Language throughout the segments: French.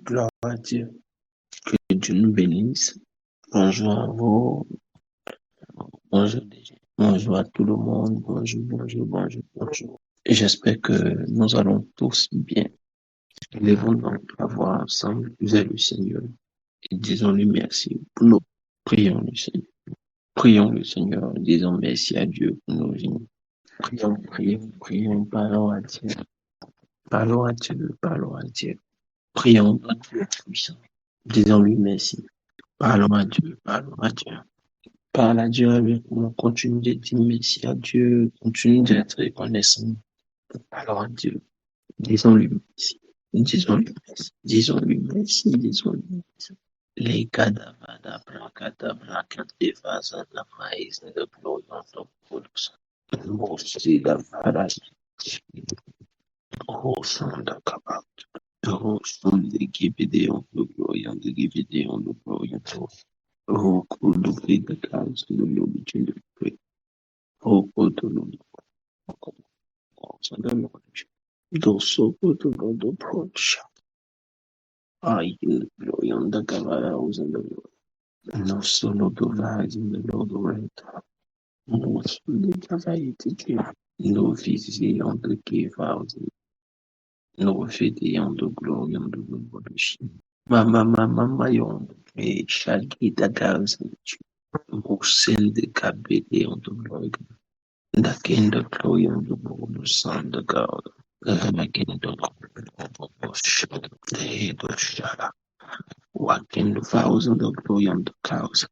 Gloire à Dieu. Que Dieu nous bénisse. Bonjour à vous. Bonjour déjà. Bonjour à tout le monde. Bonjour. Et j'espère que nous allons tous bien. Levons donc la voix ensemble vers le Seigneur et disons-lui merci pour nous. Prions le Seigneur. Prions le Seigneur. Disons merci à Dieu pour nos vies. Prions. Parlons à Dieu. Parlons à Dieu. Prions notre Dieu puissant. Disons-lui merci. Parlons à Dieu. Parle à Dieu avec moi, continue de dire merci à Dieu, continue d'être reconnaissant. Parlons à Dieu, disons-lui merci, disons-lui merci. Les cadavres, cadavres, cadavres, la maïs, le gloire, le pouls, merci d'avoir au son de cabane, au son de Gibédéon, le gloire, de Gibédéon, le gloire, au cours de Végatas, le l'objet de paix, au cours de l'objet, do soco do procha. Ai, gloria da cavara usando non solo dovrai nello dovretto. Non solo dovrai che no visi on the give out. No vidi on the glory on the revolution. Mama, yon the shaggy da girls. Mosin the cabin on the glory. The kind of glory on the world, son the God. Again, the head of Shara, walking the thousand of glory on the cows.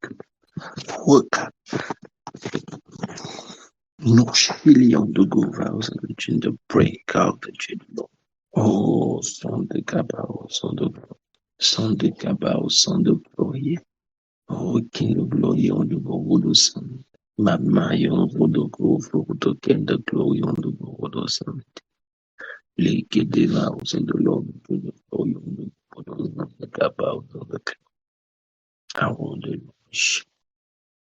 Work no chili on the go thousand in the break out the children. Oh, son de cabao, son de cabao, son de glory. Oh, King of glory on the world, son. Mamma, on the go for the king of glory on the world, son. Les Kedevas and the Lord to the glory of the Gabao of the Cow, the Lush,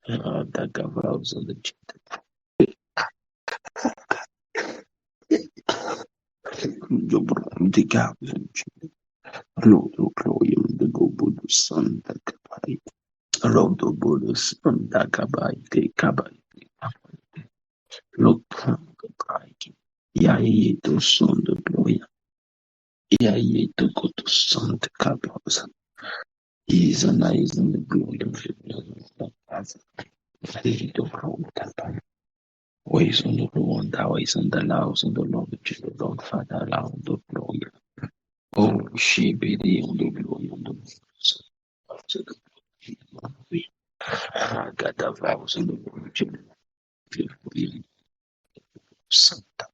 the Gabals of the Chit. The Gabs and Chit. Lord of glory of the Gobu, son, the Gabai. Lord of Bodus, son, the Gabai, the Gabai. Look, the Gabai. Yai to son, the glory. Yai to go to son, the Gabals. He is an eyes in the glory of the Father. He to grow that ways on the Lord, thou ways on the laws on the Lord, which is the Lord Father, allow the glory. Oh, she be the on the glory on the after the glory. I got the vows on the Lord, which is the Santa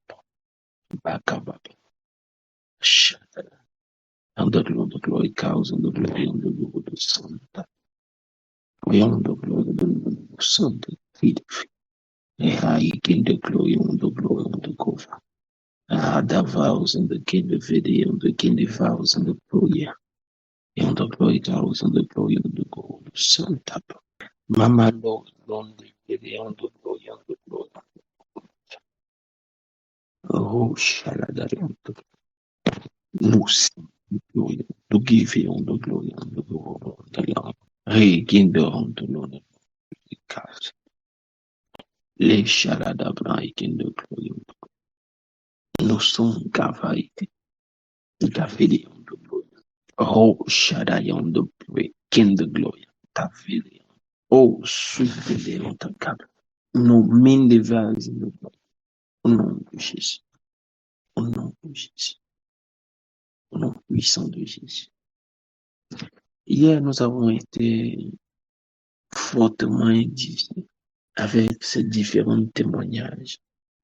Bacaba. Shut and the Lord, the glory cows and the glory on the Lord, the Santa. We on the glory of the Lord, Santa. Feed. I gain the glory on the cover. The vows and the king the video and the king the vows and the glory and the glory cows and the glory on the gold Santa. Mama Lord, the video and the glory and the glory. Oh, Shaladari and the Moose, glory to give you on the glory and the glory of the Lord. Regain the on the Lord of the cast. Les Shaladabra in the glory of the no son Gavaite. David on the glory. Oh, Shaddai on the glory. King the glory. David. Oh, sweet David on the cap. No, main the vase in the glory. Au nom de Jésus. Au nom de Jésus. Au nom puissant de Jésus. Hier, nous avons été fortement édifiés avec ces différents témoignages.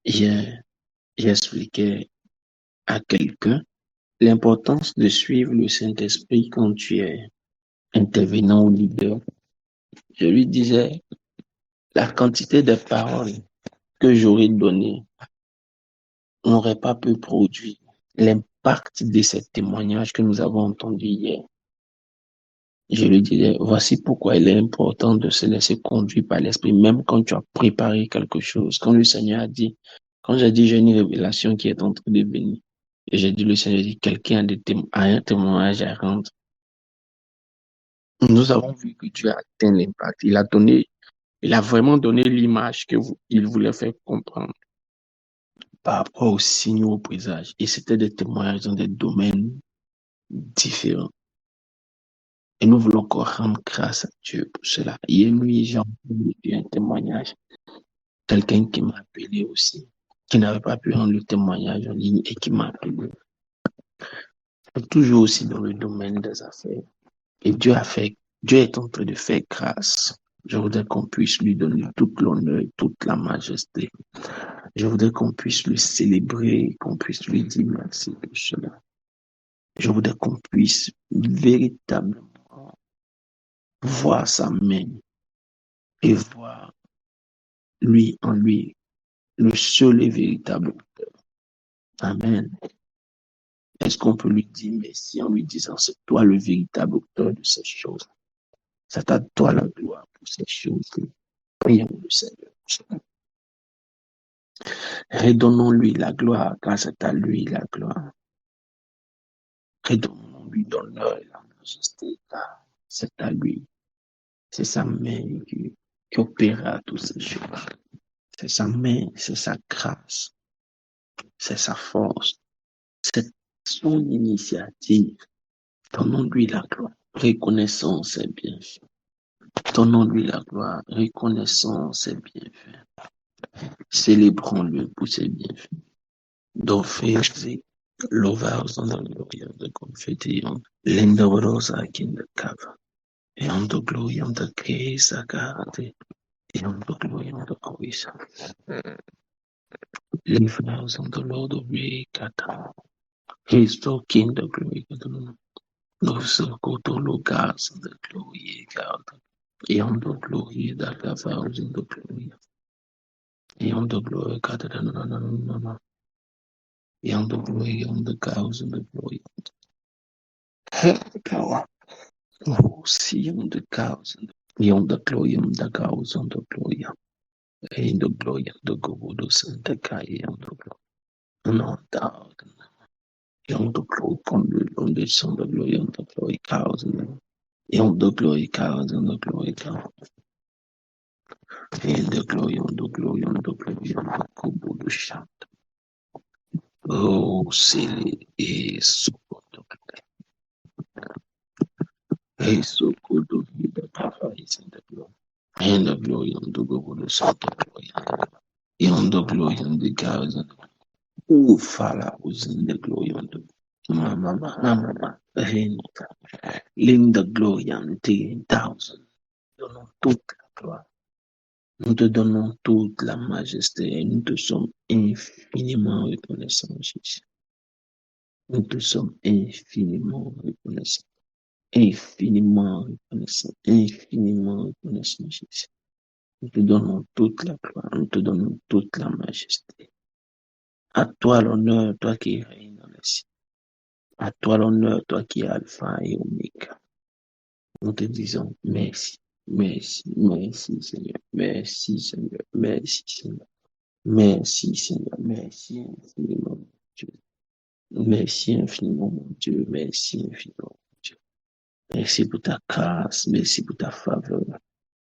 Hier, j'expliquais à quelqu'un l'importance de suivre le Saint-Esprit quand tu es intervenant ou leader. Je lui disais la quantité de paroles que j'aurais données n'aurait pas pu produire l'impact de ces témoignages que nous avons entendus hier. Je lui disais, voici pourquoi il est important de se laisser conduire par l'Esprit, même quand tu as préparé quelque chose. Quand le Seigneur a dit, quand j'ai dit, j'ai une révélation qui est en train de venir. Et j'ai dit, le Seigneur dit, quelqu'un a un témoignage à rendre. Nous avons vu que Dieu a atteint l'impact. Il a vraiment donné l'image qu'il voulait faire comprendre par rapport aux signaux, aux présages. Et c'était des témoignages dans des domaines différents. Et nous voulons encore rendre grâce à Dieu pour cela. Hier nuit, j'ai entendu un témoignage. Quelqu'un qui m'a appelé aussi, qui n'avait pas pu rendre le témoignage en ligne et qui m'a appelé. Toujours aussi dans le domaine des affaires. Et Dieu est en train de faire grâce. Je voudrais qu'on puisse lui donner toute l'honneur, toute la majesté. Je voudrais qu'on puisse le célébrer, qu'on puisse lui dire merci pour cela. Je voudrais qu'on puisse véritablement voir sa main et voir lui en lui, le seul et véritable auteur. Amen. Est-ce qu'on peut lui dire merci en lui disant c'est toi le véritable auteur de ces choses? C'est à toi la gloire pour ces choses. Prions le Seigneur. Redonnons-lui la gloire, car c'est à lui la gloire. Redonnons-lui l'honneur et la majesté, car c'est à lui. C'est sa main qui opérera toutes ces choses. C'est sa main, c'est sa grâce, c'est sa force, c'est son initiative. Donnons-lui la gloire. Reconnaissons ses bienfaits. Donnons-lui la gloire. Reconnaissons ses bienfaits. Célébrons-le pour ses bienfaits. D'offrir lovers on the glory of the confetti, Linda in the cover. Et on the glory on the case, Agate. Et on the glory on the quiz. Live now on the Lord of Rekata. He's talking the glory of the Lord. No so go to Lucas the glory, God. Et on the glory that covers in the glory. Et on the glory, God. No. Et on the glory on the cows and the glory. Power. Oh, see on the cows. Et on the glory on the cows on the glory. Et the glory on the godos and the guy on the glory. No doubt. Et on the glory on the son the glory on the glory cows. Et on the glory cows on the glory cows. Et the glory on the glory on the glory on the kubo the shant. Oh, silly is so good. Hey, so good to be the power is in the glory. And the glory on the go the son the glory. And on the glory on the cows. Oh, Father was in the glory on the Mama, Linda glory on 10,000. Donnons toute la gloire. Nous te donnons toute la majesté et nous te sommes infiniment reconnaissants, Jésus. Nous te sommes infiniment reconnaissants. Infiniment reconnaissants. Infiniment reconnaissants, Jésus. Nous te donnons toute la gloire. Nous te donnons toute la majesté. À toi l'honneur, toi qui règnes dans les cieux. À toi l'honneur, toi qui es Alpha et Oméga. Nous te disons merci, merci, merci Seigneur, merci Seigneur, merci Seigneur, merci Seigneur, merci infiniment mon Dieu, merci infiniment mon Dieu, merci infiniment mon Dieu. Merci pour ta grâce, merci pour ta faveur,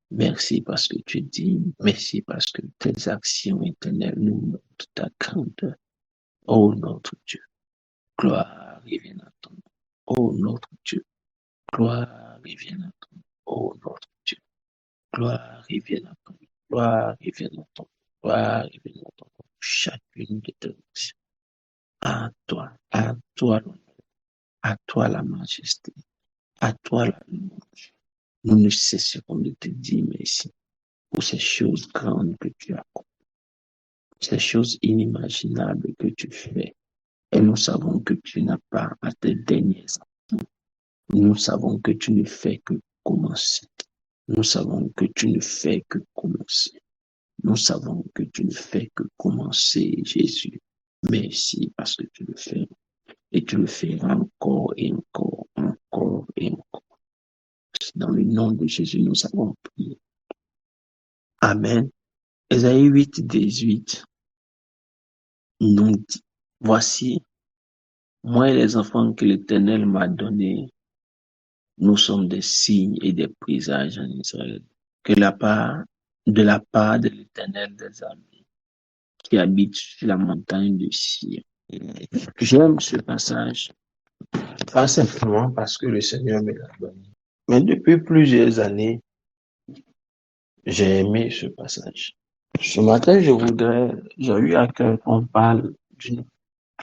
merci parce que tu dis, merci parce que tes actions éternelles nous montrent ta grandeur. Oh notre Dieu, gloire revienne à ton nom. Oh notre Dieu, gloire revienne à ton nom. Oh notre Dieu. Gloire revienne à ton nom. Gloire revienne à ton nom. Gloire revienne à ton nom. Chacune de tes actions. À toi l'honneur, à toi la majesté, à toi la louange. Nous ne cesserons de te dire merci pour ces choses grandes que tu as accomplis, ces choses inimaginables que tu fais. Et nous savons que tu n'as pas à tes derniers instants. Nous savons que tu ne fais que commencer. Nous savons que tu ne fais que commencer. Nous savons que tu ne fais que commencer, Jésus. Merci parce que tu le fais. Et tu le feras encore et encore, encore et encore. Dans le nom de Jésus, nous avons prié. Amen. Ésaïe 8, 18 nous dit, voici, moi et les enfants que l'Éternel m'a donnés, nous sommes des signes et des présages en Israël. Que de la part de l'Éternel des armées, qui habite sur la montagne de Sion. J'aime ce passage, pas simplement parce que le Seigneur me l'a donné, mais depuis plusieurs années, j'ai aimé ce passage. Ce matin, j'ai eu à cœur qu'on parle d'une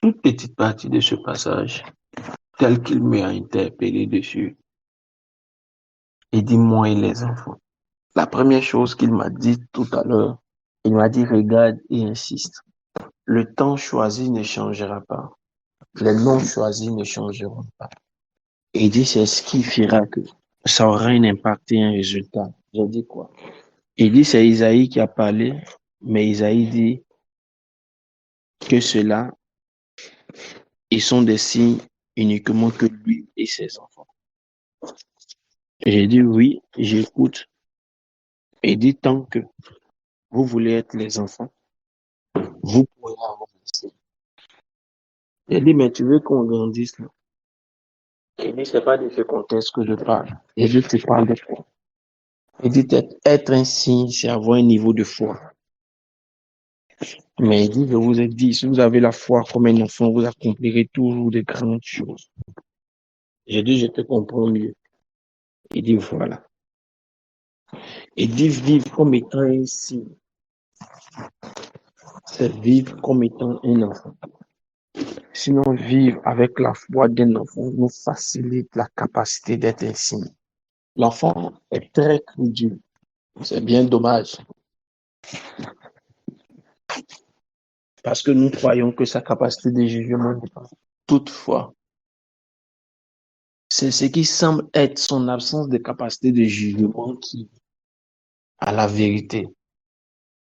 toute petite partie de ce passage, tel qu'il m'a interpellé dessus. Il dit, moi et les enfants. La première chose qu'il m'a dit tout à l'heure, il m'a dit, regarde et insiste. Le temps choisi ne changera pas. Les noms choisis ne changeront pas. Et il dit, c'est ce qui fera que ça aura un impact et un résultat. J'ai dit quoi? Il dit, c'est Isaïe qui a parlé, mais Isaïe dit que cela, ils sont des signes uniquement que lui et ses enfants. J'ai dit oui, j'écoute. Et dit tant que vous voulez être les enfants, vous pourrez avoir des signes. J'ai dit, mais tu veux qu'on grandisse là? Il dit, c'est pas de ce contexte que je parle. Et je te parle de quoi? Il dit, être un signe, c'est avoir un niveau de foi. Mais il dit, je vous ai dit, si vous avez la foi comme un enfant, vous accomplirez toujours de grandes choses. J'ai dit, je te comprends mieux. Il dit, voilà. Il dit, vivre comme étant un signe, c'est vivre comme étant un enfant. Sinon, vivre avec la foi d'un enfant nous facilite la capacité d'être un signe. L'enfant est très crédule. C'est bien dommage. Parce que nous croyons que sa capacité de jugement n'est pas. Toutefois, c'est ce qui semble être son absence de capacité de jugement qui, à la vérité,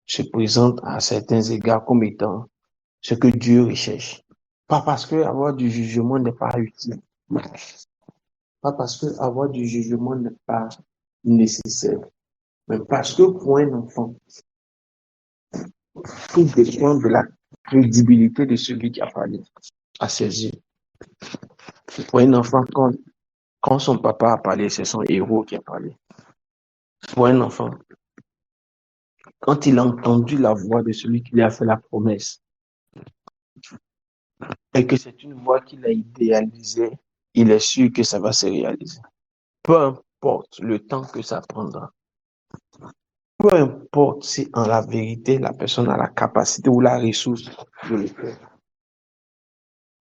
se présente à certains égards comme étant ce que Dieu recherche. Pas parce que avoir du jugement n'est pas utile. Pas parce que avoir du jugement n'est pas nécessaire. Mais parce que pour un enfant, tout dépend de la crédibilité de celui qui a parlé à ses yeux. Pour un enfant, quand son papa a parlé, c'est son héros qui a parlé. Pour un enfant, quand il a entendu la voix de celui qui lui a fait la promesse, et que c'est une voix qu'il a idéalisée, il est sûr que ça va se réaliser. Peu importe le temps que ça prendra. Peu importe si en la vérité, la personne a la capacité ou la ressource de le faire.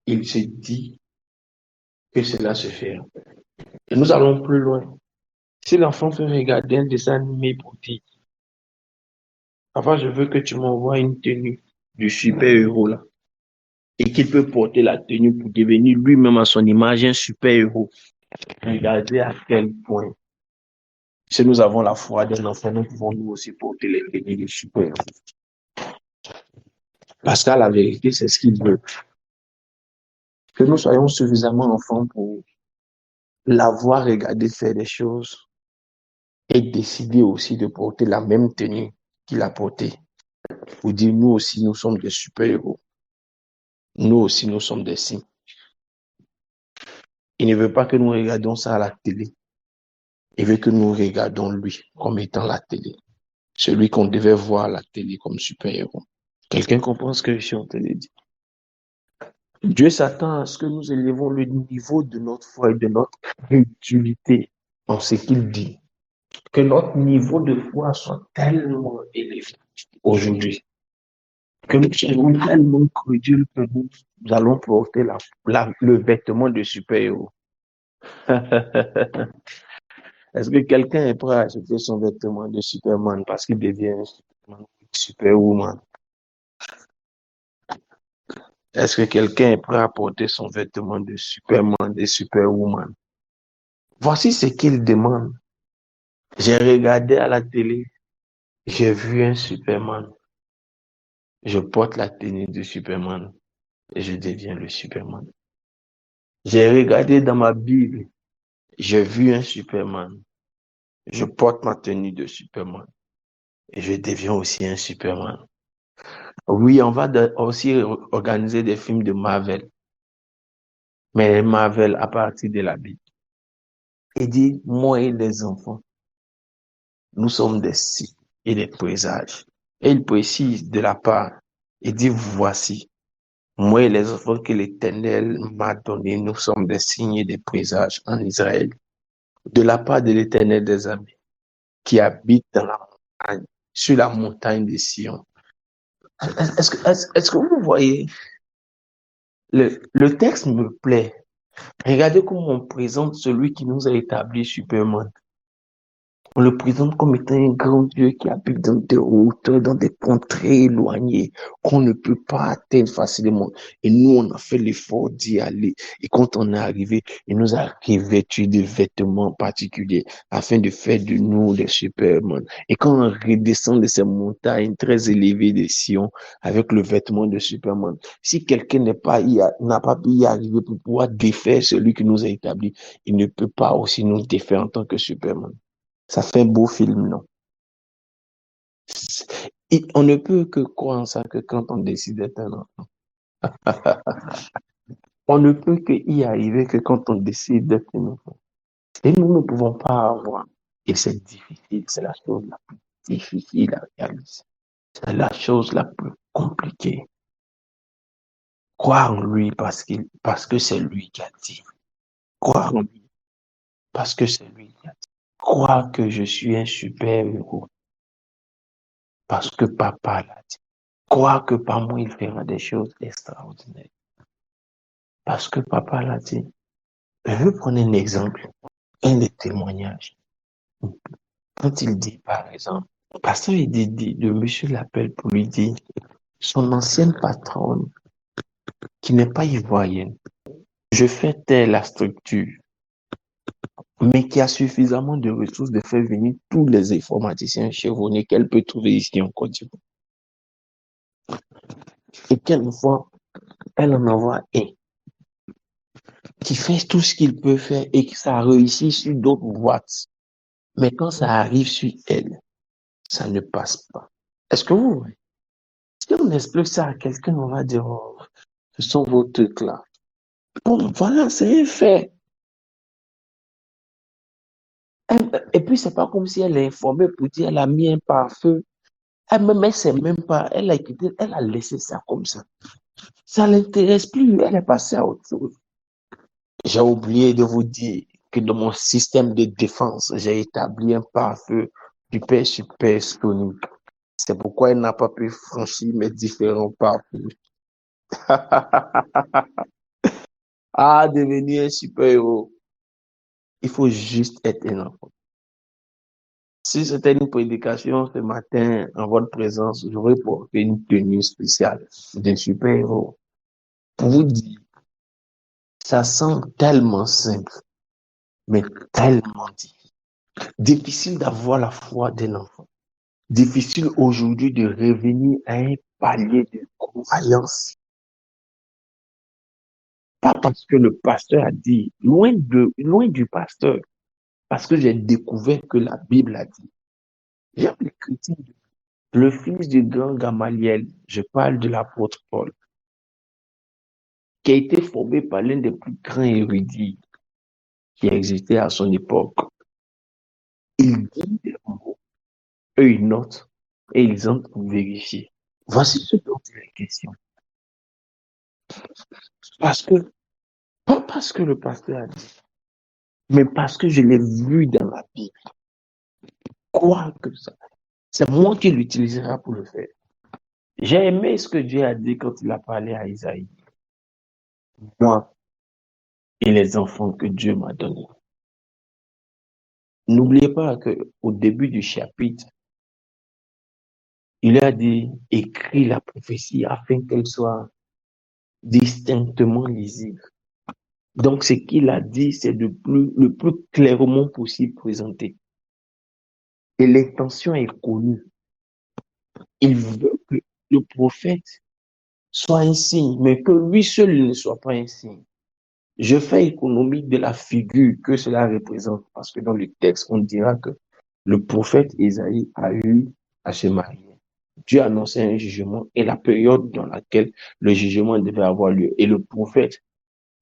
Il se dit que cela se fait. Et nous allons plus loin. Si l'enfant peut regarder un dessin animé pour dire, papa, je veux que tu m'envoies une tenue du super-héros là, et qu'il peut porter la tenue pour devenir lui-même à son image un super-héros. Regardez à quel point, si nous avons la foi d'un enfant, nous pouvons nous aussi porter les tenues du super-héros. Parce qu'à la vérité, c'est ce qu'il veut. Que nous soyons suffisamment enfants pour l'avoir regardé faire des choses et décider aussi de porter la même tenue qu'il a portée. Pour dire, nous aussi, nous sommes des super-héros. Nous aussi, nous sommes des signes. Il ne veut pas que nous regardions ça à la télé. Il veut que nous regardions lui comme étant la télé. Celui qu'on devait voir à la télé comme super-héros. Quelqu'un comprend ce que je suis en train de dire? Dieu s'attend à ce que nous élevons le niveau de notre foi et de notre crédulité en ce qu'il dit. Que notre niveau de foi soit tellement élevé aujourd'hui. Que nous soyons tellement crédules que nous allons porter le vêtement de super-héros. Est-ce que quelqu'un est prêt à acheter son vêtement de Superman parce qu'il devient Superman, Superwoman? Est-ce que quelqu'un est prêt à porter son vêtement de Superman, de Superwoman? Voici ce qu'il demande. J'ai regardé à la télé, j'ai vu un Superman. Je porte la tenue de Superman et je deviens le Superman. J'ai regardé dans ma Bible, j'ai vu un Superman. Je porte ma tenue de Superman et je deviens aussi un Superman. Oui, on va aussi organiser des films de Marvel, mais Marvel à partir de la Bible. Il dit, moi et les enfants, nous sommes des signes et des présages. Et il précise de la part, il dit, voici, moi et les enfants que l'Éternel m'a donnés, nous sommes des signes et des présages en Israël. De la part de l'Éternel des armées, qui habite dans la montagne, sur la montagne de Sion. Est-ce que vous voyez, le texte me plaît. Regardez comment on présente celui qui nous a établi Superman. On le présente comme étant un grand Dieu qui habite dans des hauteurs, dans des contrées éloignées, qu'on ne peut pas atteindre facilement. Et nous, on a fait l'effort d'y aller. Et quand on est arrivé, il nous a revêtus de vêtements particuliers afin de faire de nous des Superman. Et quand on redescend de ces montagnes très élevées de Sion avec le vêtement de Superman, si quelqu'un n'a pas pu y arriver pour pouvoir défaire celui qui nous a établis, il ne peut pas aussi nous défaire en tant que Superman. Ça fait un beau film, non? Et on ne peut que croire en ça que quand on décide d'être un enfant. On ne peut que y arriver que quand on décide d'être un enfant. Et nous ne pouvons pas avoir. Et c'est difficile, c'est la chose la plus difficile à réaliser. C'est la chose la plus compliquée. Croire en lui parce que c'est lui qui a dit. Croire en lui parce que c'est lui qui a dit. Croire que je suis un super héros parce que papa l'a dit. Croire que par moi, il fera des choses extraordinaires. Parce que papa l'a dit. Je veux prendre un exemple, un des témoignages. Quand il dit, par exemple, pasteur il dit, le monsieur l'appelle pour lui dire, son ancienne patronne, qui n'est pas ivoirienne, je fais taire la structure, mais qui a suffisamment de ressources de faire venir tous les informaticiens chevronnés qu'elle peut trouver ici en Côte d'Ivoire. Et qu'elle en envoie un qui fait tout ce qu'il peut faire et que ça réussit sur d'autres boîtes. Mais quand ça arrive sur elle, ça ne passe pas. Est-ce que vous voyez? Si on explique ça à quelqu'un, on va dire, oh, ce sont vos trucs là. Bon, voilà, c'est un fait. Et puis, c'est pas comme si elle est informée pour dire, elle a mis un pare-feu. Elle sait même pas, elle a quitté, elle a laissé ça comme ça. Ça l'intéresse plus, elle est passée à autre chose. J'ai oublié de vous dire que dans mon système de défense, j'ai établi un pare-feu super sonique. C'est pourquoi elle n'a pas pu franchir mes différents pare-feux. Ah, devenir un super-héros. Il faut juste être un enfant. Si c'était une prédication ce matin en votre présence, j'aurais porté une tenue spéciale de super-héros. Pour vous dire, ça semble tellement simple, mais tellement difficile. Difficile d'avoir la foi d'un enfant. Difficile aujourd'hui de revenir à un palier de croyance. Pas parce que le pasteur a dit, loin du pasteur, parce que j'ai découvert que la Bible a dit. J'aime les chrétiens. Le fils du grand Gamaliel, je parle de l'apôtre Paul, qui a été formé par l'un des plus grands érudits qui existait à son époque. Il dit des mots, eux ils notent, et ils entrent pour vérifier. Voici ce dont il est question. Parce que, pas parce que le pasteur a dit, mais parce que je l'ai vu dans la Bible. Quoi que ça. C'est moi qui l'utilisera pour le faire. J'ai aimé ce que Dieu a dit quand il a parlé à Isaïe. Moi et les enfants que Dieu m'a donnés. N'oubliez pas que au début du chapitre, il a dit, écris la prophétie afin qu'elle soit distinctement lisible. Donc, ce qu'il a dit, c'est le plus clairement possible présenté. Et l'intention est connue. Il veut que le prophète soit un signe, mais que lui seul ne soit pas un signe. Je fais économie de la figure que cela représente, parce que dans le texte, on dira que le prophète Isaïe a eu à se marier. Dieu annonçait un jugement et la période dans laquelle le jugement devait avoir lieu. Et le prophète,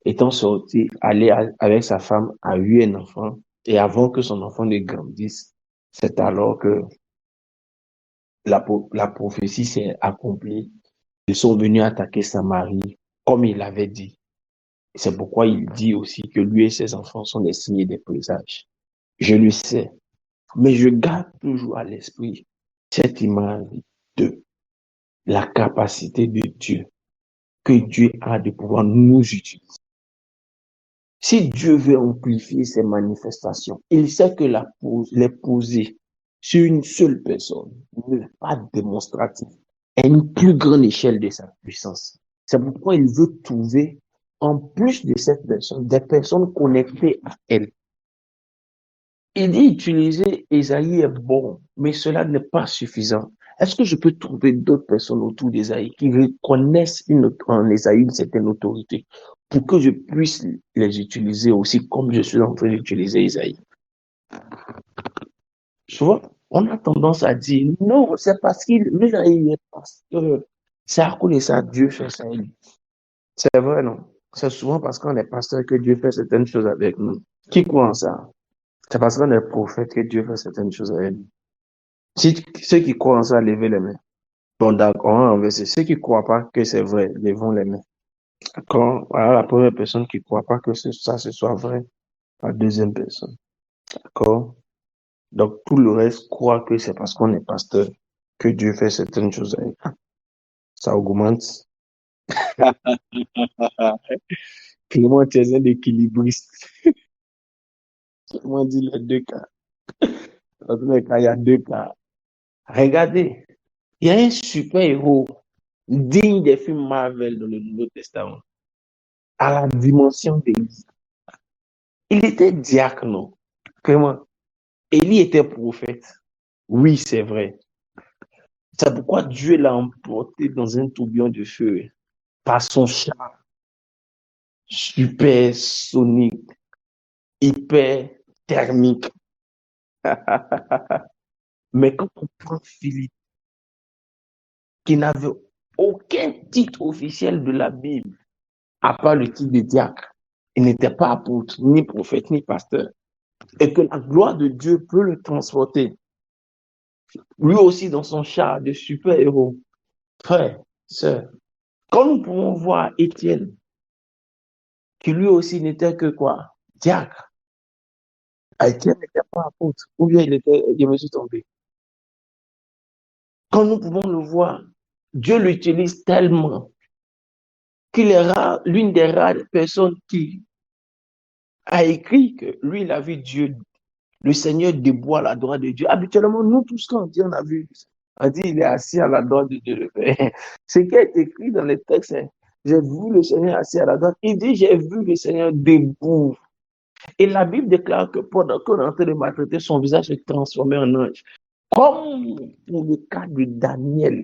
étant sorti, allé avec sa femme, a eu un enfant Et avant que son enfant ne grandisse, c'est alors que la prophétie s'est accomplie. Ils sont venus attaquer Samarie, comme il avait dit. C'est pourquoi il dit aussi que lui et ses enfants sont des signes et des présages. Je le sais, mais je garde toujours à l'esprit cette image de la capacité de Dieu, que Dieu a de pouvoir nous utiliser. Si Dieu veut amplifier ses manifestations, il sait que les poser sur une seule personne n'est pas démonstratif à une plus grande échelle de sa puissance. C'est pourquoi il veut trouver, en plus de cette personne, des personnes connectées à elle. Il dit utiliser Esaïe est bon, mais cela n'est pas suffisant. Est-ce que je peux trouver d'autres personnes autour d'Esaïe qui reconnaissent en Esaïe une certaine autorité pour que je puisse les utiliser aussi comme je suis en train d'utiliser Esaïe? Souvent, on a tendance à dire non, c'est parce qu'il est pasteur. C'est à cause de ça Dieu fait ça. C'est vrai, non? C'est souvent parce qu'on est pasteur que Dieu fait certaines choses avec nous. Qui croit en ça? C'est parce qu'on est prophète que Dieu fait certaines choses avec nous. Si ceux qui croient en ça, levez les mains. Bon, d'accord, on va renverser. Ceux qui ne croient pas que c'est vrai, levons les mains. D'accord? Voilà la première personne qui ne croit pas que ça, ce soit vrai. La deuxième personne. D'accord? Donc, tout le reste croit que c'est parce qu'on est pasteur que Dieu fait certaines choses avec nous. Ça augmente. Clément, tu es un équilibriste. Clément dit les deux cas. Dans tous les cas, il y a deux cas. Regardez, il y a un super-héros digne des films Marvel dans le Nouveau Testament, à la dimension d'Élie. Il était diacre, non? Comment? Élie était prophète. Oui, c'est vrai. C'est pourquoi Dieu l'a emporté dans un tourbillon de feu par son char supersonique, hyper thermique. Mais quand on prend Philippe, qui n'avait aucun titre officiel de la Bible, à part le titre de diacre, il n'était pas apôtre, ni prophète, ni pasteur, et que la gloire de Dieu peut le transporter, lui aussi dans son char de super-héros. Frère, sœur, quand nous pouvons voir Étienne, qui lui aussi n'était que quoi? Diacre. Étienne n'était pas apôtre, ou bien je me suis tombé. Quand nous pouvons le voir, Dieu l'utilise tellement qu'il est l'une des rares personnes qui a écrit que lui, il a vu Dieu, le Seigneur debout à la droite de Dieu. Habituellement, nous tous, quand on dit on a vu, on dit il est assis à la droite de Dieu. Ce qui est écrit dans les textes, c'est j'ai vu le Seigneur assis à la droite. Il dit j'ai vu le Seigneur debout. Et la Bible déclare que pendant qu'on est en train de maltraiter, son visage se transformait en ange. Comme pour le cas de Daniel,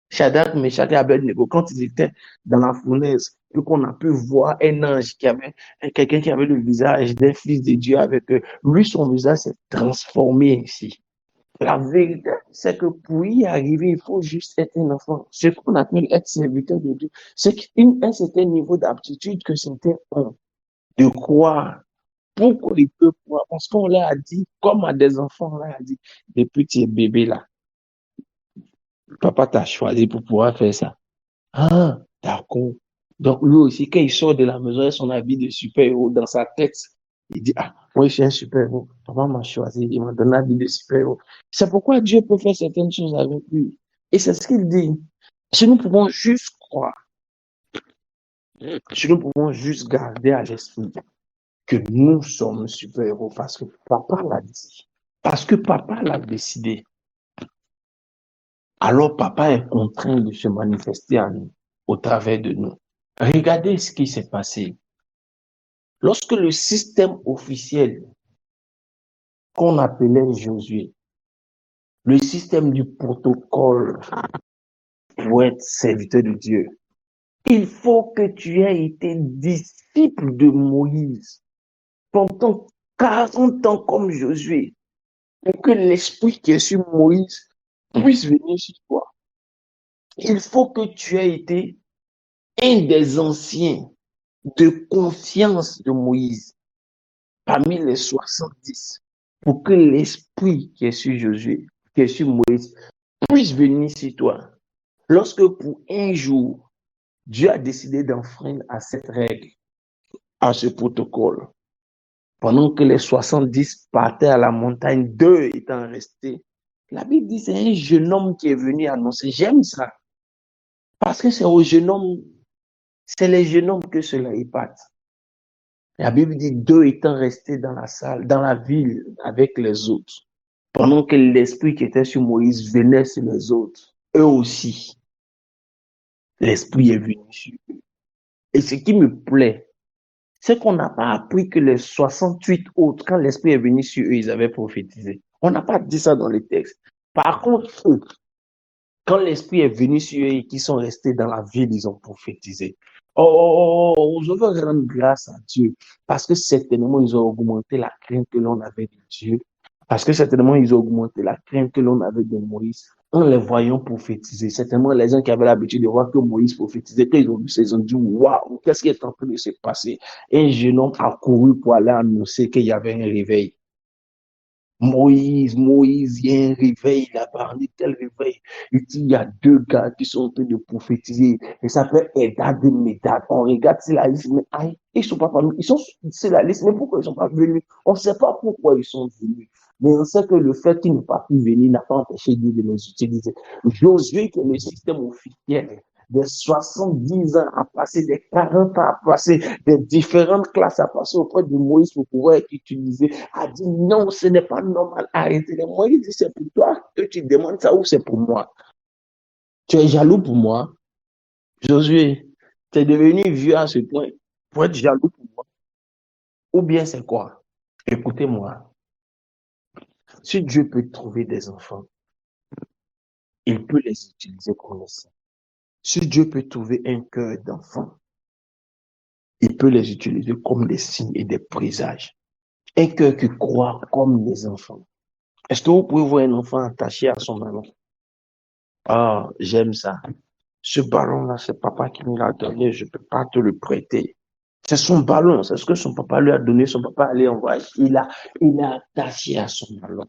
Shadrach, Meshach et Abednego, quand ils étaient dans la fournaise, et qu'on a pu voir un ange qui avait, quelqu'un qui avait le visage d'un fils de Dieu avec eux, lui, son visage s'est transformé ici. La vérité, c'est que pour y arriver, il faut juste être un enfant. Ce qu'on appelle être serviteur de Dieu, c'est un certain niveau d'aptitude que c'était de croire. Pourquoi il peut croire? Parce qu'on leur a dit, comme à des enfants, on leur a dit, depuis que tu es bébé là, papa t'a choisi pour pouvoir faire ça. Ah, d'accord. Donc lui aussi, quand il sort de la maison avec son habit de super-héros dans sa tête, il dit, ah, moi je suis un super-héros. Papa m'a choisi, il m'a donné l'habit de super-héros. C'est pourquoi Dieu peut faire certaines choses avec lui. Et c'est ce qu'il dit. Si nous pouvons juste croire, si nous pouvons juste garder à l'esprit que nous sommes super-héros parce que papa l'a dit, parce que papa l'a décidé, alors papa est contraint de se manifester à nous, au travers de nous. Regardez ce qui s'est passé. Lorsque le système officiel qu'on appelait Josué, le système du protocole pour être serviteur de Dieu, il faut que tu aies été disciple de Moïse pendant 40 ans comme Josué, pour que l'esprit qui est sur Moïse puisse venir sur toi. Il faut que tu aies été un des anciens de confiance de Moïse. parmi les 70 pour que l'esprit qui est sur Josué, qui est sur Moïse, puisse venir sur toi. Lorsque pour un jour, Dieu a décidé d'enfreindre à cette règle, à ce protocole, pendant que les 70 partaient à la montagne, 2 étant restés, la Bible dit c'est un jeune homme qui est venu annoncer. J'aime ça. Parce que c'est aux jeunes hommes, c'est les jeunes hommes que cela épate. La Bible dit 2 étant restés dans la salle, dans la ville avec les autres. Pendant que l'esprit qui était sur Moïse venait sur les autres, eux aussi, l'esprit est venu sur eux. Et ce qui me plaît, c'est qu'on n'a pas appris que les 68 autres, quand l'esprit est venu sur eux, ils avaient prophétisé. On n'a pas dit ça dans les textes. Par contre, eux, quand l'esprit est venu sur eux et qu'ils sont restés dans la ville, ils ont prophétisé. Je veux rendre grâce à Dieu parce que certainement ils ont augmenté la crainte que l'on avait de Dieu. Parce que certainement ils ont augmenté la crainte que l'on avait de Moïse en les voyant prophétiser. Certainement les gens qui avaient l'habitude de voir que Moïse prophétisait, quand ils ont vu ça, ils ont dit waouh, qu'est-ce qui est en train de se passer? Et un jeune homme a couru pour aller annoncer qu'il y avait un réveil. Moïse, il y a un réveil, il a parlé tel réveil. Il dit, il y a 2 gars qui sont en train de prophétiser. Il s'appelle Eldad et Medad. On regarde sur la liste, mais aïe, ils sont pas venus. Ils sont sur la liste, mais pourquoi ils sont pas venus? On ne sait pas pourquoi ils sont venus. Mais on sait que le fait qu'ils n'ont pas pu venir n'a pas empêché Dieu de les utiliser. Josué, qui est le système officiel, des 70 ans à passer, des 40 ans à passer, des différentes classes à passer auprès de Moïse pour pouvoir être utilisé, a dit non, ce n'est pas normal, arrêtez. Moïse dit c'est pour toi que tu demandes ça ou c'est pour moi? Tu es jaloux pour moi? Josué, tu es devenu vieux à ce point pour être jaloux pour moi? Ou bien c'est quoi? Écoutez-moi, si Dieu peut trouver des enfants, il peut les utiliser comme les siens. Si Dieu peut trouver un cœur d'enfant, il peut les utiliser comme des signes et des présages. Un cœur qui croit comme les enfants. Est-ce que vous pouvez voir un enfant attaché à son ballon? Ah, j'aime ça. Ce ballon-là, c'est papa qui me l'a donné, je ne peux pas te le prêter. C'est son ballon, c'est ce que son papa lui a donné, son papa allait envoyer. Il est attaché à son ballon.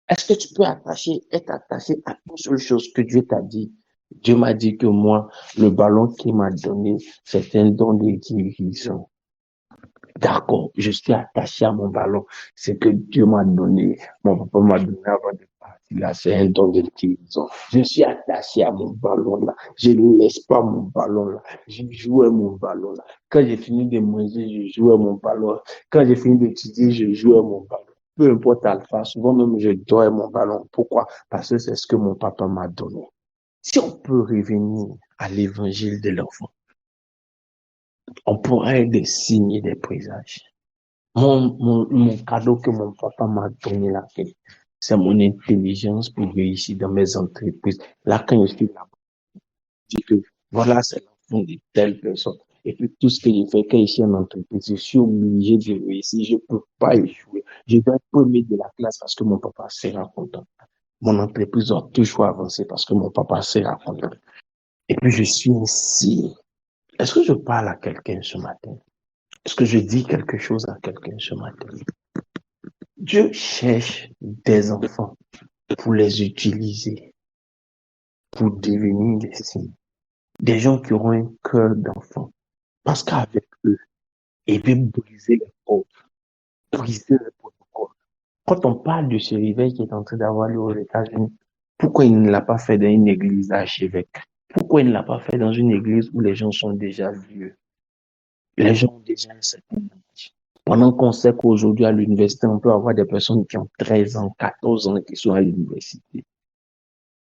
Est-ce que tu peux être attaché à une seule chose que Dieu t'a dit? Dieu m'a dit que moi, le ballon qu'il m'a donné, c'est un don de guérison. D'accord, je suis attaché à mon ballon. C'est que Dieu m'a donné, mon papa m'a donné avant de partir là, c'est un don de guérison. Je suis attaché à mon ballon là. Je ne laisse pas mon ballon là. Je joue à mon ballon là. Quand j'ai fini de manger, je joue à mon ballon. Quand j'ai fini d'étudier, je joue à mon ballon. Peu importe Alpha, souvent même je dors à mon ballon. Pourquoi? Parce que c'est ce que mon papa m'a donné. Si on peut revenir à l'évangile de l'enfant, on pourrait être des signes et des présages. Mon cadeau que mon papa m'a donné là, c'est mon intelligence pour réussir dans mes entreprises. Là, quand je suis là, je dis que voilà, c'est l'enfant de telle personne. Et puis, tout ce que je fais quand je suis en entreprise, je suis obligé de réussir. Je ne peux pas échouer. Je dois être premier de la classe parce que mon papa sera content. Mon entreprise doit toujours avancer parce que mon papa sera content. Et puis, je suis ici. Est-ce que je parle à quelqu'un ce matin? Est-ce que je dis quelque chose à quelqu'un ce matin? Dieu cherche des enfants pour les utiliser, pour devenir des signes. Des gens qui auront un cœur d'enfant. Parce qu'avec eux, ils peuvent briser les codes, briser les protocoles. Quand on parle de ce réveil qui est en train d'avoir lieu aux États-Unis, pourquoi il ne l'a pas fait dans une église archevêque? Pourquoi il ne l'a pas fait dans une église où les gens sont déjà vieux? Les gens ont déjà un certain âge. Pendant qu'on sait qu'aujourd'hui à l'université, on peut avoir des personnes qui ont 13 ans, 14 ans qui sont à l'université.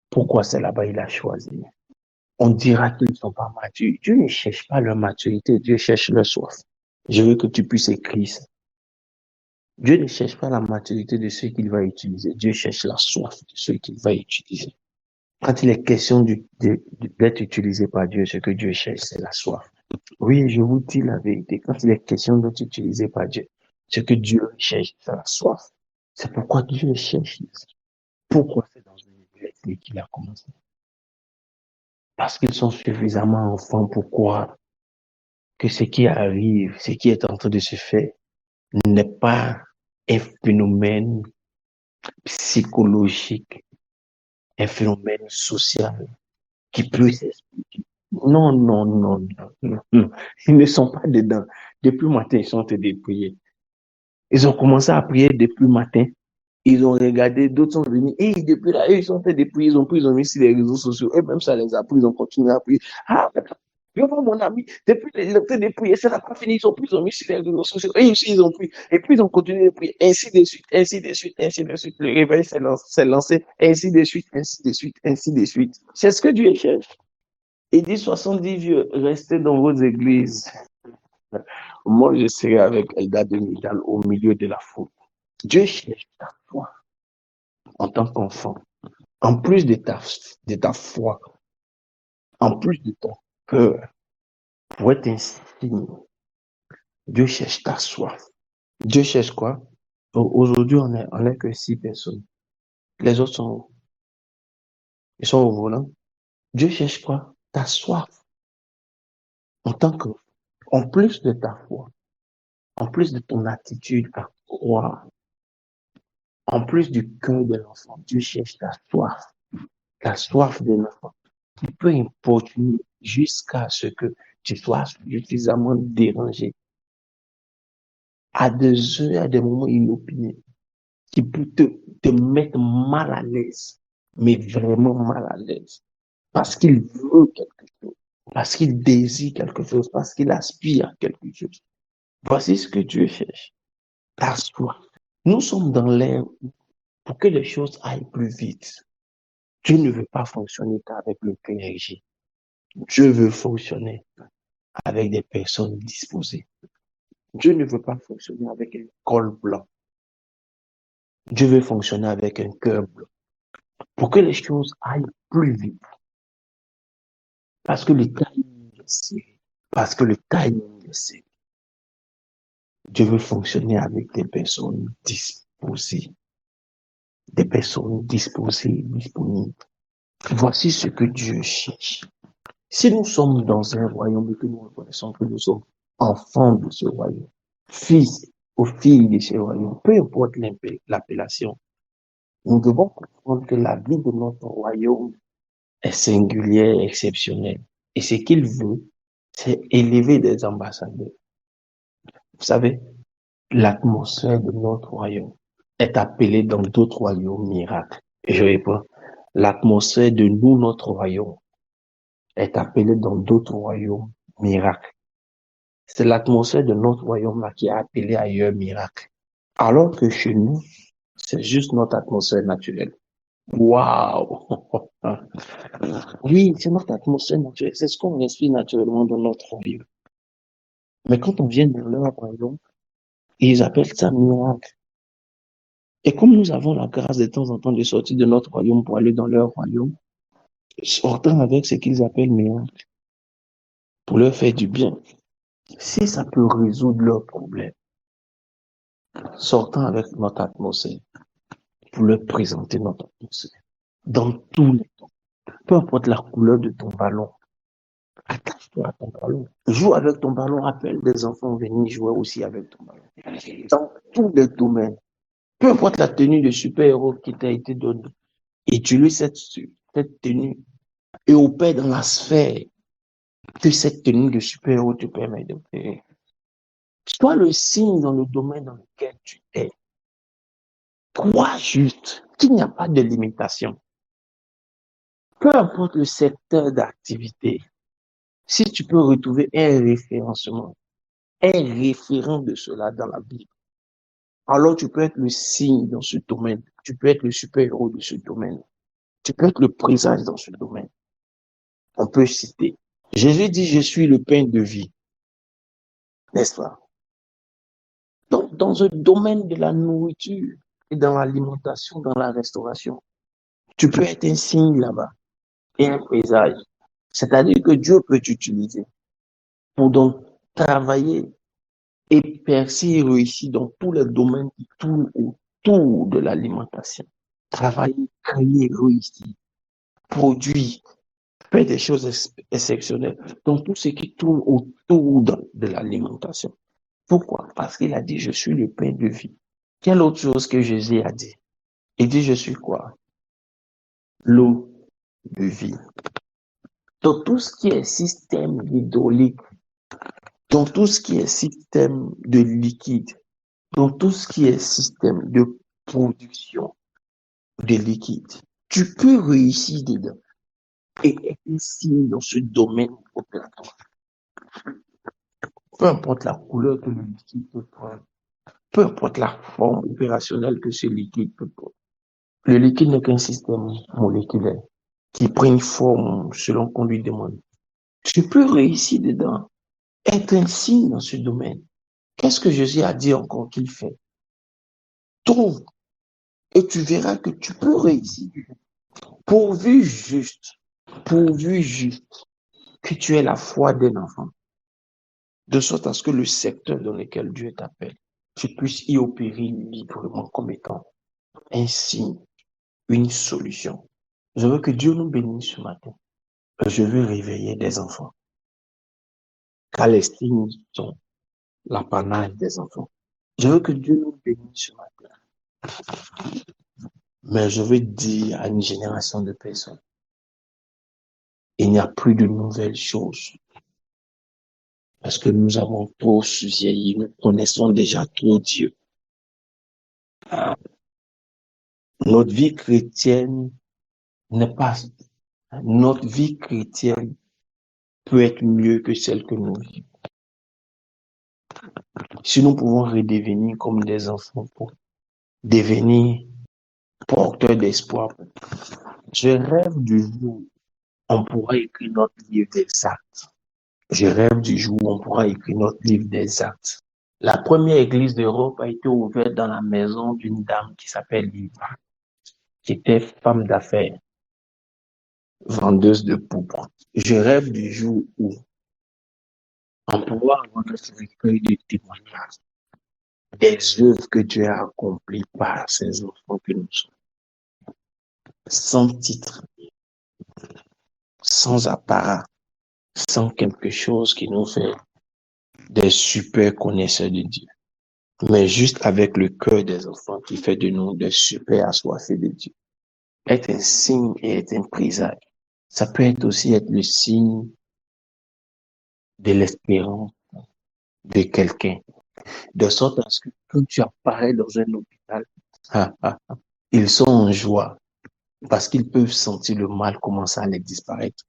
Pourquoi c'est là-bas il a choisi? On dira qu'ils ne sont pas matures. Dieu ne cherche pas leur maturité, Dieu cherche leur soif. Je veux que tu puisses écrire ça. Dieu ne cherche pas la maturité de ceux qu'il va utiliser, Dieu cherche la soif de ceux qu'il va utiliser. Quand il est question d'être utilisé par Dieu, ce que Dieu cherche, c'est la soif. Oui, je vous dis la vérité. Quand il est question d'être utilisé par Dieu, ce que Dieu cherche, c'est la soif. C'est pourquoi Dieu cherche. Pourquoi c'est dans une église qu'il a commencé? Parce qu'ils sont suffisamment enfants pour croire que ce qui arrive, ce qui est en train de se faire, n'est pas un phénomène psychologique, un phénomène social qui peut s'expliquer. Non, non, non, non, non, non. Ils ne sont pas dedans. Depuis le matin, ils sont en train de prier. Ils ont commencé à prier depuis le matin. Ils ont regardé, d'autres sont venus. Et depuis là, eux, ils sont en train de prier. Ils ont pris, ils ont mis sur les réseaux sociaux. Et même ça les a pris, ils ont continué à prier. Ah, je vois mon ami, depuis ils ont en train de prier, ça n'a pas fini. Ils ont pris, ils ont mis sur les réseaux sociaux. Et aussi, ils ont pris. Et puis, ils ont continué de prier. Ainsi de suite, ainsi de suite, ainsi de suite. Le réveil s'est lancé. Ainsi de suite, ainsi de suite, ainsi de suite. C'est ce que Dieu cherche. Il dit 70 vieux, restez dans vos églises. Moi, je serai avec Elda de Midal au milieu de la foule. Dieu cherche ta foi en tant qu'enfant. En plus de ta foi, en plus de ton cœur, pour être un signe, Dieu cherche ta soif. Dieu cherche quoi? Aujourd'hui, on est que 6 personnes. Les autres sont, ils sont au volant. Dieu cherche quoi? Ta soif en tant que, en plus de ta foi, en plus de ton attitude à croire, en plus du cœur de l'enfant, Dieu cherche ta soif de l'enfant, qui peut importuner jusqu'à ce que tu sois suffisamment dérangé à des heures, à des moments inopinés, qui peut te mettre mal à l'aise, mais vraiment mal à l'aise, parce qu'il veut quelque chose, parce qu'il désire quelque chose, parce qu'il aspire à quelque chose. Voici ce que Dieu cherche, ta soif. Nous sommes dans l'ère pour que les choses aillent plus vite. Dieu ne veut pas fonctionner qu'avec le clergé. Dieu veut fonctionner avec des personnes disposées. Dieu ne veut pas fonctionner avec un col blanc. Dieu veut fonctionner avec un cœur blanc. Pour que les choses aillent plus vite. Parce que le timing est serré. Parce que le timing est serré. Dieu veut fonctionner avec des personnes disposées. Des personnes disposées, disponibles. Voici ce que Dieu cherche. Si nous sommes dans un royaume et que nous reconnaissons que nous sommes enfants de ce royaume, fils ou filles de ce royaume, peu importe l'appellation, nous devons comprendre que la vie de notre royaume est singulière, exceptionnelle. Et ce qu'il veut, c'est élever des ambassadeurs. Vous savez, l'atmosphère de notre royaume est appelée dans d'autres royaumes miracles. Et je réponds, l'atmosphère de nous, notre royaume, est appelée dans d'autres royaumes miracles. C'est l'atmosphère de notre royaume-là qui est appelée ailleurs miracle. Alors que chez nous, c'est juste notre atmosphère naturelle. Waouh! Oui, c'est notre atmosphère naturelle. C'est ce qu'on respire naturellement dans notre royaume. Mais quand on vient dans leur royaume, ils appellent ça miracle. Et comme nous avons la grâce de temps en temps de sortir de notre royaume pour aller dans leur royaume, sortant avec ce qu'ils appellent miracle, pour leur faire du bien. Si ça peut résoudre leurs problèmes, sortant avec notre atmosphère, pour leur présenter notre atmosphère. Dans tous les temps. Peu importe la couleur de ton ballon, attache-toi à ton ballon. Joue avec ton ballon, appelle des enfants venir jouer aussi avec ton ballon. Dans tous les domaines. Peu importe la tenue de super-héros qui t'a été donnée, utilise cette tenue et opère dans la sphère que cette tenue de super-héros te permet d'opérer. Sois le signe dans le domaine dans lequel tu es. Crois juste qu'il n'y a pas de limitation. Peu importe le secteur d'activité, si tu peux retrouver un référencement, un référent de cela dans la Bible, alors tu peux être le signe dans ce domaine, tu peux être le super-héros de ce domaine, tu peux être le présage dans ce domaine. On peut citer. Jésus dit, je suis le pain de vie, n'est-ce pas? Donc, dans un domaine de la nourriture et dans l'alimentation, dans la restauration, tu peux être un signe là-bas et un présage. C'est-à-dire que Dieu peut t'utiliser pour donc travailler et percer et réussir dans tous les domaines qui tournent autour de l'alimentation. Travailler, créer, réussir, produire, faire des choses exceptionnelles dans tout ce qui tourne autour de l'alimentation. Pourquoi? Parce qu'il a dit, je suis le pain de vie. Quelle autre chose que Jésus a dit? Il dit, je suis quoi? L'eau de vie. Dans tout ce qui est système hydraulique, dans tout ce qui est système de liquide, dans tout ce qui est système de production de liquide, tu peux réussir dedans et être ici dans ce domaine opératoire. Peu importe la couleur que le liquide peut prendre, peu importe la forme opérationnelle que ce liquide peut prendre. Le liquide n'est qu'un système moléculaire qui prend une forme selon qu'on lui demande. Tu peux réussir dedans, être un signe dans ce domaine. Qu'est-ce que Jésus a dit encore qu'il fait? Trouve et tu verras que tu peux réussir. Pourvu juste, pourvu juste que tu aies la foi d'un enfant, de sorte à ce que le secteur dans lequel Dieu t'appelle, tu puisses y opérer librement comme étant un signe, une solution. Je veux que Dieu nous bénisse ce matin. Je veux réveiller des enfants. Car les signes sont l'apanage des enfants. Je veux que Dieu nous bénisse ce matin. Mais je veux dire à une génération de personnes, il n'y a plus de nouvelles choses. Parce que nous avons trop vieilli, nous connaissons déjà trop Dieu. Notre vie chrétienne n'est pas, notre vie chrétienne peut être mieux que celle que nous vivons. Si nous pouvons redevenir comme des enfants pour devenir porteurs d'espoir, je rêve du jour où on pourra écrire notre livre des actes. Je rêve du jour où on pourra écrire notre livre des actes. La première église d'Europe a été ouverte dans la maison d'une dame qui s'appelle Liva, qui était femme d'affaires, vendeuse de pourpre. Je rêve du jour où on pourra avoir notre recueil de témoignages des œuvres que Dieu a accomplies par ses enfants que nous sommes. Sans titre, sans apparat, sans quelque chose qui nous fait des super connaisseurs de Dieu. Mais juste avec le cœur des enfants qui fait de nous des super assoiffés de Dieu. Être un signe et être un présage. Ça peut être aussi être le signe de l'espérance de quelqu'un. De sorte à ce que quand tu apparais dans un hôpital, ils sont en joie parce qu'ils peuvent sentir le mal commencer à les disparaître,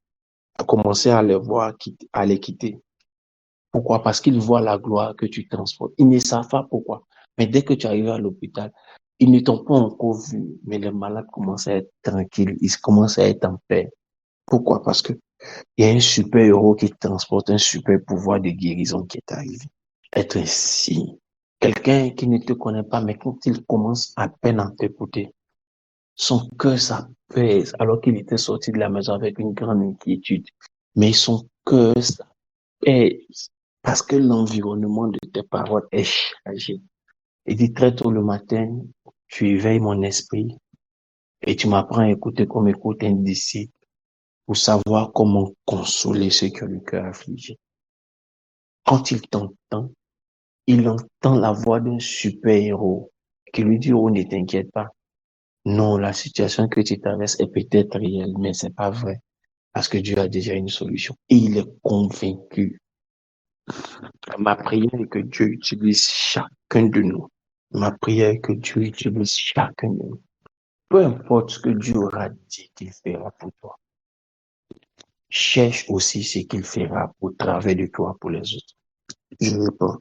à commencer à les voir, à les quitter. Pourquoi? Parce qu'ils voient la gloire que tu transportes. Ils ne savent pas pourquoi. Mais dès que tu arrives à l'hôpital, ils ne t'ont pas encore vu, mais les malades commencent à être tranquilles, ils commencent à être en paix. Pourquoi? Parce que il y a un super héros qui transporte un super pouvoir de guérison qui est arrivé. Être un signe. Quelqu'un qui ne te connaît pas, mais quand il commence à peine à t'écouter, son cœur s'apaise alors qu'il était sorti de la maison avec une grande inquiétude. Mais son cœur s'apaise parce que l'environnement de tes paroles est chargé. Il dit très tôt le matin, tu éveilles mon esprit et tu m'apprends à écouter comme écoute un disciple pour savoir comment consoler ceux qui ont le cœur affligé. Quand il t'entend, il entend la voix d'un super-héros qui lui dit, oh, ne t'inquiète pas. Non, la situation que tu traverses est peut-être réelle, mais c'est pas vrai. Parce que Dieu a déjà une solution. Et il est convaincu. Ma prière est que Dieu utilise chacun de nous. Ma prière est que Dieu utilise chacun de nous. Peu importe ce que Dieu aura dit qu'il fera pour toi. Cherche aussi ce qu'il fera au travers de toi pour les autres. Je veux pas.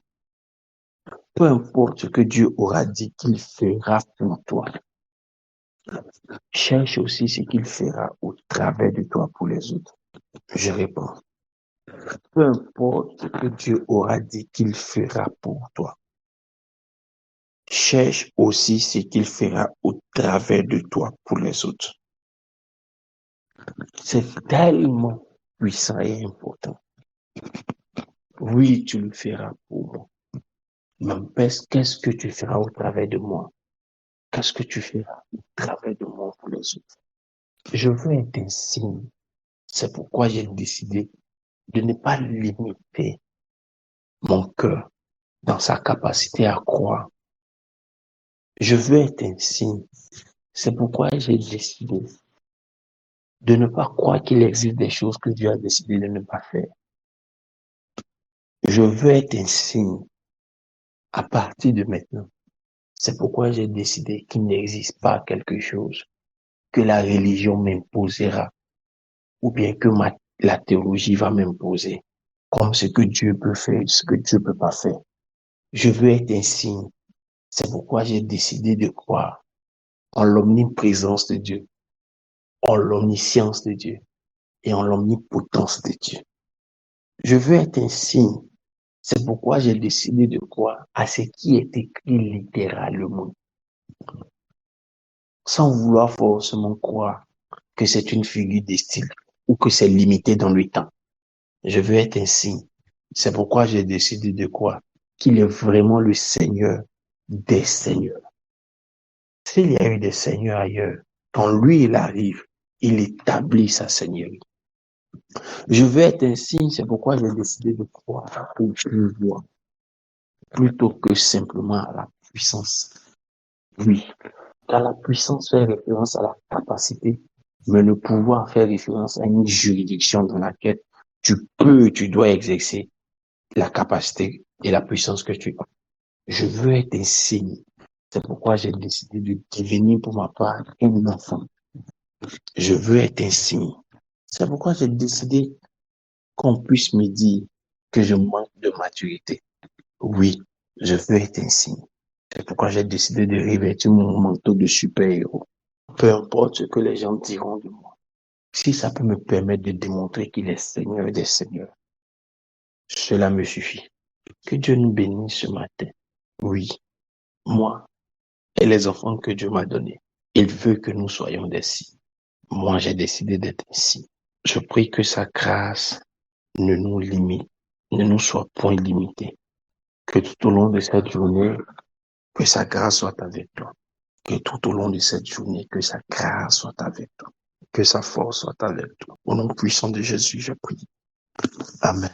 Peu importe ce que Dieu aura dit qu'il fera pour toi. Cherche aussi ce qu'il fera au travers de toi pour les autres. Je réponds. Peu importe ce que Dieu aura dit qu'il fera pour toi. Cherche aussi ce qu'il fera au travers de toi pour les autres. C'est tellement puissant et important. Oui, tu le feras pour moi. Mais qu'est-ce que tu feras au travers de moi? Qu'est-ce que tu feras au travers de moi pour les autres? Je veux être un signe. C'est pourquoi j'ai décidé de ne pas limiter mon cœur dans sa capacité à croire. Je veux être un signe. C'est pourquoi j'ai décidé de ne pas croire qu'il existe des choses que Dieu a décidé de ne pas faire. Je veux être un signe à partir de maintenant. C'est pourquoi j'ai décidé qu'il n'existe pas quelque chose que la religion m'imposera ou bien que la théologie va m'imposer comme ce que Dieu peut faire, ce que Dieu peut pas faire. Je veux être un signe. C'est pourquoi j'ai décidé de croire en l'omniprésence de Dieu, en l'omniscience de Dieu et en l'omnipotence de Dieu. Je veux être un signe. C'est pourquoi j'ai décidé de croire à ce qui est écrit littéralement, sans vouloir forcément croire que c'est une figure de style ou que c'est limité dans le temps. Je veux être un signe. C'est pourquoi j'ai décidé de croire qu'il est vraiment le Seigneur des seigneurs. S'il y a eu des seigneurs ailleurs, quand lui, il arrive, il établit sa seigneurie. Je veux être un signe, c'est pourquoi j'ai décidé de croire au pouvoir plutôt que simplement à la puissance. Oui, car la puissance fait référence à la capacité, mais le pouvoir fait référence à une juridiction dans laquelle tu dois exercer la capacité et la puissance que tu as. Je veux être un signe. C'est pourquoi j'ai décidé de devenir pour ma part un enfant. Je veux être un signe. C'est pourquoi j'ai décidé qu'on puisse me dire que je manque de maturité. Oui, je veux être un signe. C'est pourquoi j'ai décidé de revêtir mon manteau de super-héros. Peu importe ce que les gens diront de moi. Si ça peut me permettre de démontrer qu'il est Seigneur des Seigneurs, cela me suffit. Que Dieu nous bénisse ce matin. Oui, moi et les enfants que Dieu m'a donnés. Il veut que nous soyons des signes. Moi, j'ai décidé d'être un signe. Je prie que sa grâce ne nous limite, ne nous soit point limitée. Que tout au long de cette journée, que sa grâce soit avec toi. Que tout au long de cette journée, que sa grâce soit avec toi. Que sa force soit avec toi. Au nom puissant de Jésus, je prie. Amen.